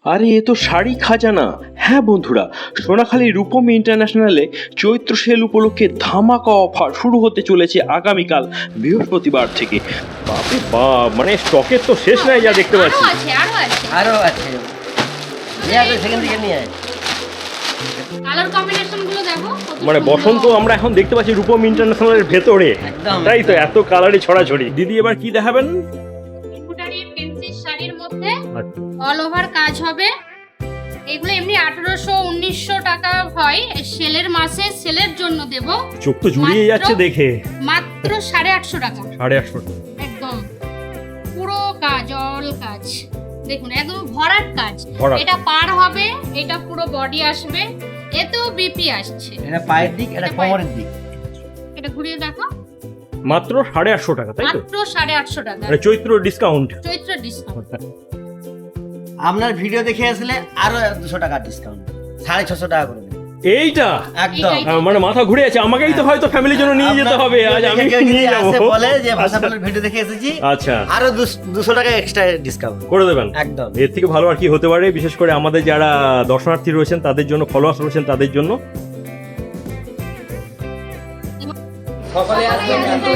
আরে এ তো শাড়ি খাজানা। হ্যাঁ বন্ধুরা, সোনাখালী রূপম ইন্টারন্যাশনালে চৈত্র সেল উপলক্ষে ধামাকা অফার শুরু হতে চলেছে আগামীকাল বৃহস্পতিবার থেকে। বাপরে বাপ, মানে স্টকের তো শেষ নাই যা দেখতে পাচ্ছি। আরো আছে সেখান থেকে নিয়ে আয়। কালার কম্বিনেশন গুলো দেখো মানে বসন্ত আমরা এখন দেখতে পাচ্ছি রূপম ইন্টারন্যাশনালের ভেতরে, একদম। তাই তো এত কালারে ছড়াছড়ি। দিদি এবার কি দেখাবেন? এমব্রয়ডারি পেন্সিল শাড়ির মধ্যে অল ওভার কাজ হবে। এগুলো এমনি 1800-1900 টাকা হয়, সেলের মাসে সেলের জন্য দেব। চোখ তো জুড়িয়ে যাচ্ছে দেখে। মাত্র 850 টাকা। 850 টাকা একদম পুরো কাজ, অল কাজ দেখুন, একদম ভরাট কাজ। ভরাট। এটা পার হবে, এটা পুরো বডি আসবে, এতেও বিপি আসছে। এটা পায়ের দিক, এটা কোমরের দিক। এটা ঘুরিয়ে দেখো, মাত্র 850 টাকা, তাই তো? মাত্র 850 টাকা, মানে চৈত্র ডিসকাউন্ট। চৈত্র ডিসকাউন্ট। আপনার ভিডিও দেখে আসলে আরো 200 টাকা ডিসকাউন্ট, 650 টাকা করে দেবেন। এইটা একদম। মানে মাথা ঘুরে আছে, আমাকেই তো হয়তো ফ্যামিলির জন্য নিয়ে যেতে হবে, আজ আমি নিয়ে যাব। বলে যে ভাষাপালের ভিডিও দেখে এসেছি, আচ্ছা, আরো 200 টাকা এক্সট্রা ডিসকাউন্ট করে দেবেন। একদম। এর থেকে ভালো আর কি হতে পারে, বিশেষ করে আমাদের যারা দর্শনার্থী রয়েছেন তাদের জন্য, ফলোয়ার্স রয়েছেন তাদের জন্য। সকালে আসবেন কিন্তু